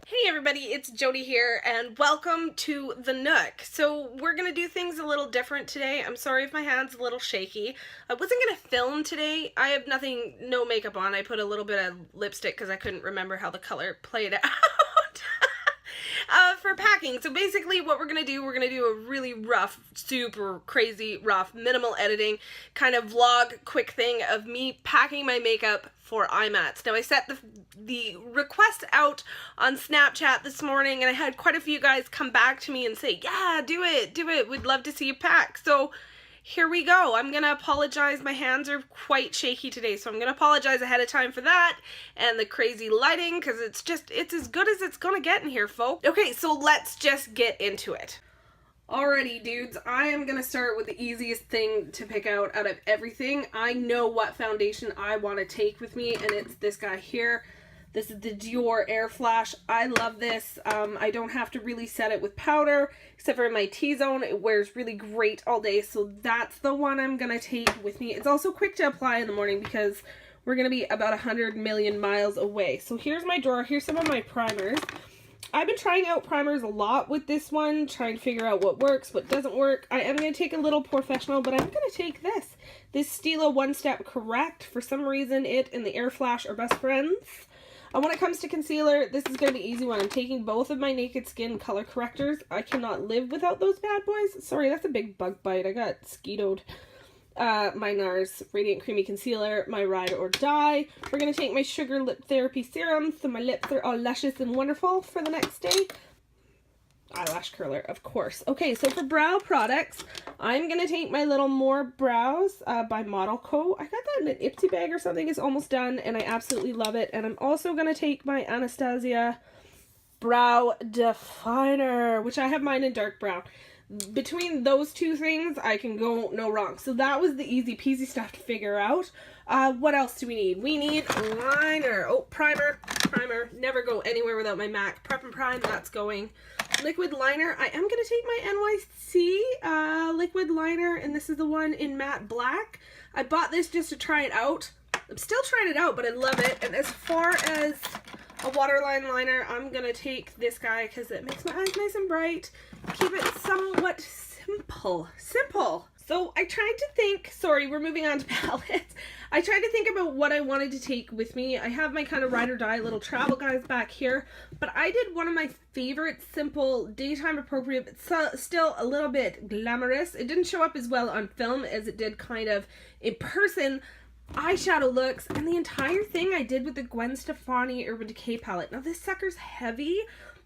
Hey everybody, it's Jody here and welcome to the Nook. So we're going to do things a little different today. I'm sorry if my hand's a little shaky. I wasn't going to film today. I have no makeup on. I put a little bit of lipstick because I couldn't remember how the color played out. For packing. So basically what we're going to do a really rough, super crazy rough, minimal editing kind of vlog quick thing of me packing my makeup for IMATS. Now I set the request out on Snapchat this morning and I had quite a few guys come back to me and say, yeah, do it, we'd love to see you pack. So here we go. I'm gonna apologize. My hands are quite shaky today, so I'm gonna apologize ahead of time for that and the crazy lighting because it's as good as it's gonna get in here, folks. Okay, so let's just get into it. Alrighty, dudes, I am gonna start with the easiest thing to pick out of everything. I know what foundation I want to take with me, and it's this guy here. This is the Dior Air Flash. I love this. I don't have to really set it with powder, except for in my T-zone. It wears really great all day, so that's the one I'm gonna take with me. It's also quick to apply in the morning because we're gonna be about 100 million miles away. So here's my drawer. Here's some of my primers. I've been trying out primers a lot with this one, trying to figure out what works, what doesn't work. I am going to take a little professional, but I'm going to take this Stila One Step Correct. For some reason, it and the Air Flash are best friends. When it comes to concealer, this is going to be an easy one. I'm taking both of my Naked Skin color correctors. I cannot live without those bad boys. Sorry, that's a big bug bite. I got skeetoed. My NARS Radiant Creamy Concealer, my Ride or Die. We're going to take my Sugar Lip Therapy Serum so my lips are all luscious and wonderful for the next day. Eyelash curler, of course. Okay, so for brow products, I'm going to take my little More Brows by Model Co. I got that in an Ipsy bag or something. It's almost done, and I absolutely love it. And I'm also going to take my Anastasia Brow Definer, which I have mine in dark brown. Between those two things, I can go no wrong. So that was the easy peasy stuff to figure out. What else do we need? We need liner. Oh, primer. Never go anywhere without my MAC. Prep and Prime, that's going. Liquid liner. I am going to take my NYC liquid liner, and this is the one in matte black. I bought this just to try it out. I'm still trying it out, but I love it. And as far as a waterline liner, I'm going to take this guy because it makes my eyes nice and bright. Keep it somewhat simple. So I tried to think, sorry, we're moving on to palettes. I tried to think about what I wanted to take with me. I have my kind of ride or die little travel guys back here, but I did one of my favorite simple daytime appropriate, but still a little bit glamorous. It didn't show up as well on film as it did kind of in person. Eyeshadow looks, and the entire thing I did with the Gwen Stefani Urban Decay palette. Now this sucker's heavy,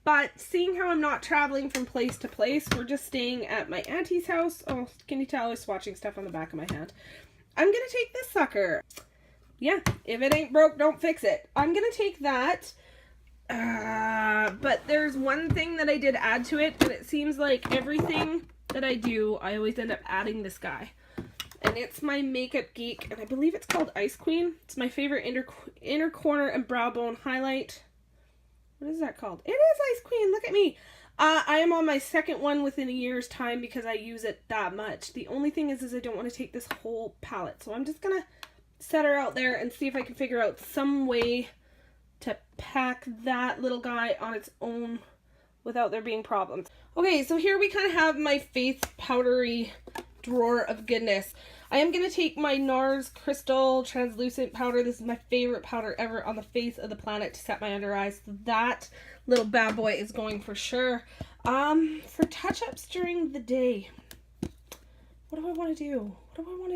but seeing how I'm not traveling from place to place, we're just staying at my auntie's house. Oh, can you tell there's swatching stuff on the back of my hand? I'm gonna take this sucker. Yeah, if it ain't broke, don't fix it. I'm gonna take that. But there's one thing that I did add to it, and it seems like everything that I do, I always end up adding this guy. And it's my Makeup Geek, and I believe it's called Ice Queen. It's my favorite inner corner and brow bone highlight. What is that called? It is Ice Queen. Look at me. I am on my second one within a year's time because I use it that much. The only thing is I don't want to take this whole palette. So I'm just going to set her out there and see if I can figure out some way to pack that little guy on its own without there being problems. Okay, so here we kind of have my face powdery drawer of goodness. I am going to take my NARS Crystal Translucent Powder. This is my favorite powder ever on the face of the planet to set my under eyes. So that little bad boy is going for sure. For touch-ups during the day, what do I want to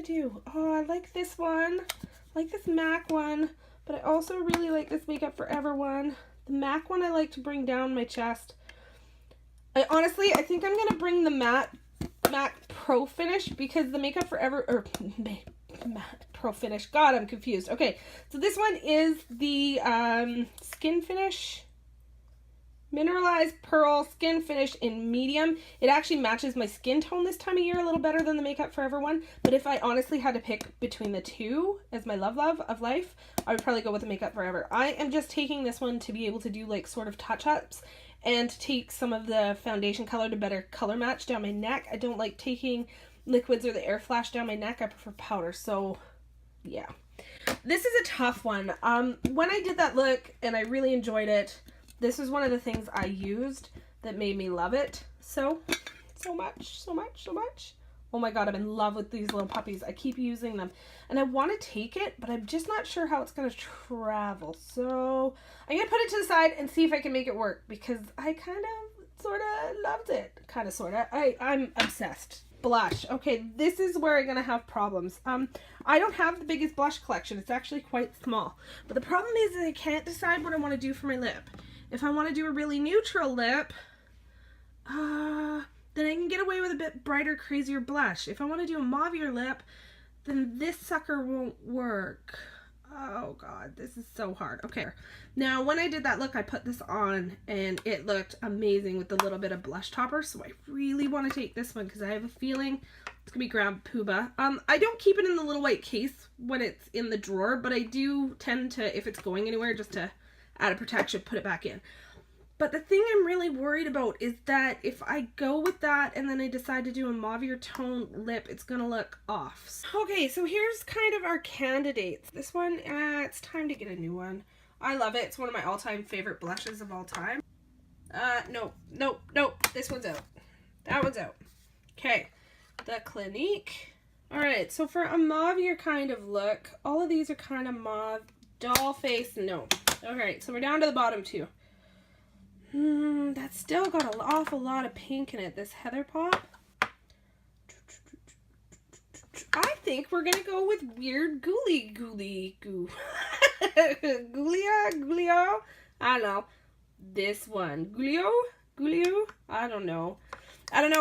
do? Oh, I like this one. I like this MAC one, but I also really like this Makeup Forever one. The MAC one I like to bring down my chest. I think I'm going to bring the MAC Pro Finish because the Makeup Forever, or Matte Pro Finish, God, I'm confused. Okay, so this one is the Skin Finish, Mineralized Pearl Skin Finish in medium. It actually matches my skin tone this time of year a little better than the Makeup Forever one, but if I honestly had to pick between the two as my love of life, I would probably go with the Makeup Forever. I am just taking this one to be able to do like sort of touch-ups and to take some of the foundation color to better color match down my neck. I don't like taking liquids or the Air Flash down my neck. I prefer powder, so yeah. This is a tough one. When I did that look and I really enjoyed it, This was one of the things I used that made me love it so much. Oh my god, I'm in love with these little puppies. I keep using them. And I want to take it, but I'm just not sure how it's going to travel. So I'm going to put it to the side and see if I can make it work, because I kind of, sort of loved it. Kind of, sort of. I'm obsessed. Blush. Okay, this is where I'm going to have problems. I don't have the biggest blush collection. It's actually quite small. But the problem is that I can't decide what I want to do for my lip. If I want to do a really neutral lip, then I can get away with a bit brighter, crazier blush. If I want to do a mauvier lip, then this sucker won't work. Oh god, this is so hard. Okay, now when I did that look, I put this on and it looked amazing with the little bit of blush topper, so I really want to take this one because I have a feeling it's gonna be Grand Poobah. I don't keep it in the little white case when it's in the drawer, but I do tend to, if it's going anywhere, just to add a protection, put it back in. But the thing I'm really worried about is that if I go with that and then I decide to do a mauvier tone lip, it's going to look off. Okay, so here's kind of our candidates. This one, it's time to get a new one. I love it. It's one of my all-time favorite blushes of all time. Nope. This one's out. That one's out. Okay, the Clinique. Alright, so for a mauvier kind of look, all of these are kind of mauve. Doll face, no. Alright, so we're down to the bottom two. That's still got an awful lot of pink in it, this Heather Pop. I think we're gonna go with weird Ghoulia? Ghoulia? I don't know. This one. Ghoulia? I don't know,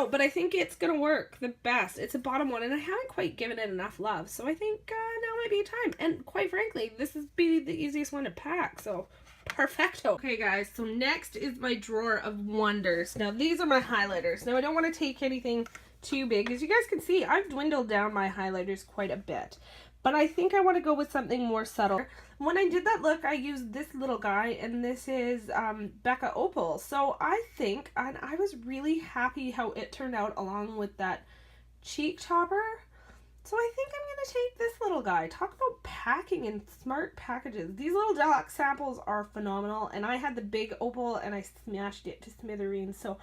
but I think it's gonna work the best. It's a bottom one, and I haven't quite given it enough love, so I think now might be a time. And quite frankly, this is be the easiest one to pack, so perfecto. Okay guys, so next is my drawer of wonders. Now these are my highlighters. Now I don't want to take anything too big. As you guys can see, I've dwindled down my highlighters quite a bit, but I think I want to go with something more subtle. When I did that look, I used this little guy, and this is Becca Opal. So I think, and I was really happy how it turned out along with that cheek topper. So I think I'm going to take this little guy. Talk about packing and smart packages. These little deluxe samples are phenomenal. And I had the big opal and I smashed it to smithereens. So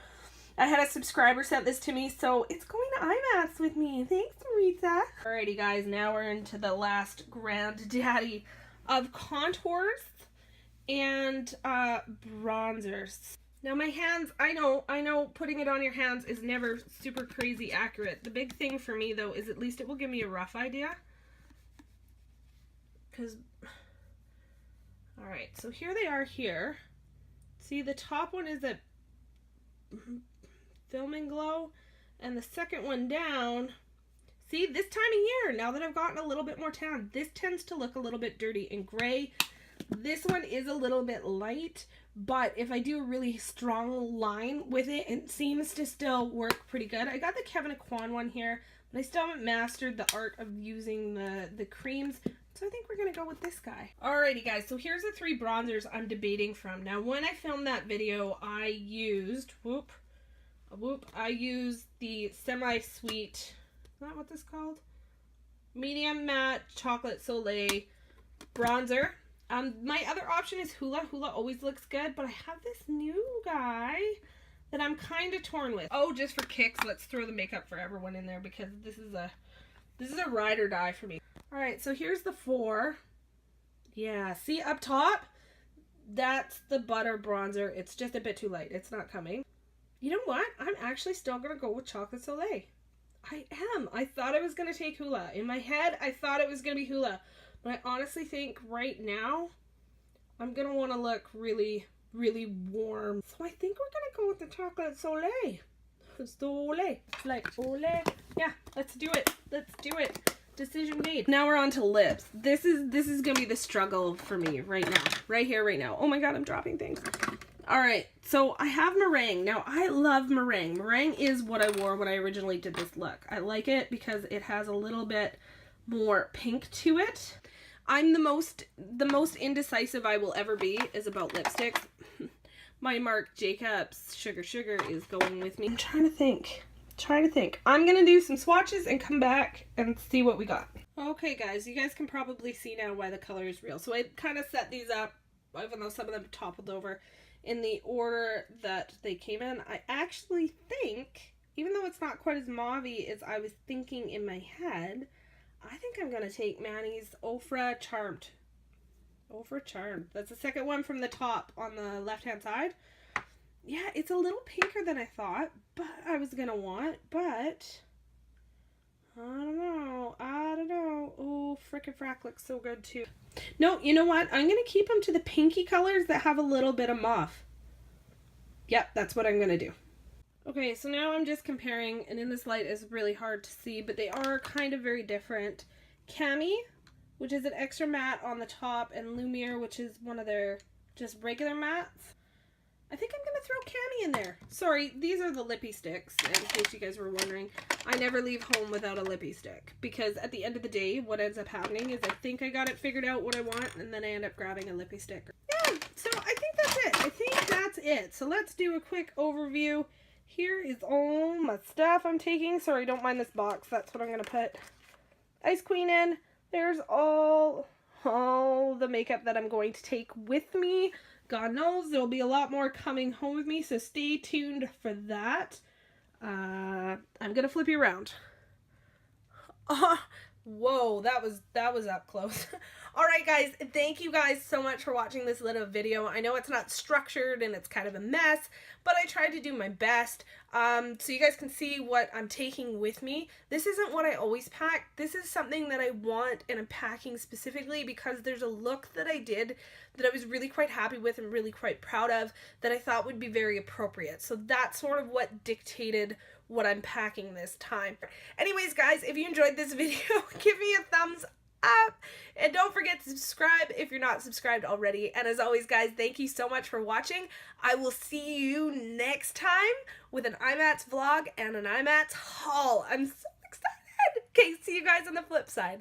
I had a subscriber sent this to me. So it's going to IMATS with me. Thanks, Marita. Alrighty guys, now we're into the last granddaddy of contours and bronzers. Now my hands, I know putting it on your hands is never super crazy accurate. The big thing for me though is at least it will give me a rough idea. Alright, so here they are here. See, the top one is a Filming Glow, and the second one down, see, this time of year, now that I've gotten a little bit more tan, this tends to look a little bit dirty and gray. This one is a little bit light, but if I do a really strong line with it, it seems to still work pretty good. I got the Kevin Aquan one here, but I still haven't mastered the art of using the creams, so I think we're going to go with this guy. Alrighty guys, so here's the three bronzers I'm debating from. Now when I filmed that video, I used, I used the Semi-Sweet, is that what this is called? Medium Matte Chocolate Soleil bronzer. My other option is Hoola. Hoola always looks good, but I have this new guy that I'm kind of torn with. Oh, just for kicks, let's throw the Makeup for Everyone in there because this is a ride or die for me. All right, so here's the four. Yeah, see up top? That's the butter bronzer. It's just a bit too light. It's not coming. You know what? I'm actually still going to go with Chocolate Soleil. I am. I thought I was going to take Hoola. In my head, I thought it was going to be Hoola. But I honestly think right now, I'm going to want to look really, really warm. So I think we're going to go with the Chocolate Soleil. Soleil. Like, ole. Yeah, let's do it. Let's do it. Decision made. Now we're on to lips. This is going to be the struggle for me right now. Right here, right now. Oh my god, I'm dropping things. Alright, so I have meringue. Now, I love meringue. Meringue is what I wore when I originally did this look. I like it because it has a little bit more pink to it. I'm the most indecisive I will ever be is about lipsticks. My Marc Jacobs Sugar Sugar is going with me. I'm trying to think. I'm going to do some swatches and come back and see what we got. Okay guys, you guys can probably see now why the color is real. So I kind of set these up, even though some of them toppled over, in the order that they came in. I actually think, even though it's not quite as mauve-y as I was thinking in my head, I think I'm going to take Manny's Ofra Charmed. Ofra Charmed. That's the second one from the top on the left-hand side. Yeah, it's a little pinker than I thought, but I was going to want, but I don't know. Oh, frickin' frack looks so good too. No, you know what? I'm going to keep them to the pinky colors that have a little bit of mauve. Yep, that's what I'm going to do. Okay, so now I'm just comparing, and in this light it's really hard to see, but they are kind of very different. Cami, which is an extra matte on the top, and Lumiere, which is one of their just regular mattes. I think I'm going to throw Cami in there. Sorry, these are the lippy sticks, in case you guys were wondering. I never leave home without a lippy stick, because at the end of the day, what ends up happening is I think I got it figured out what I want, and then I end up grabbing a lippy stick. Yeah, so I think that's it. I think that's it. So let's do a quick overview. Here is all my stuff I'm taking. Sorry, don't mind this box. That's what I'm going to put Ice Queen in. There's all the makeup that I'm going to take with me. God knows there'll be a lot more coming home with me, so stay tuned for that. I'm going to flip you around. Whoa, that was up close. Alright guys, thank you guys so much for watching this little video. I know it's not structured and it's kind of a mess, but I tried to do my best. So you guys can see what I'm taking with me. This isn't what I always pack. This is something that I want and I'm packing specifically because there's a look that I did that I was really quite happy with and really quite proud of that I thought would be very appropriate. So that's sort of what dictated what I'm packing this time. Anyways guys, if you enjoyed this video, give me a thumbs up and don't forget to subscribe if you're not subscribed already. And as always guys, thank you so much for watching. I will see you next time with an IMATS vlog and an IMATS haul. I'm so excited. Okay, see you guys on the flip side.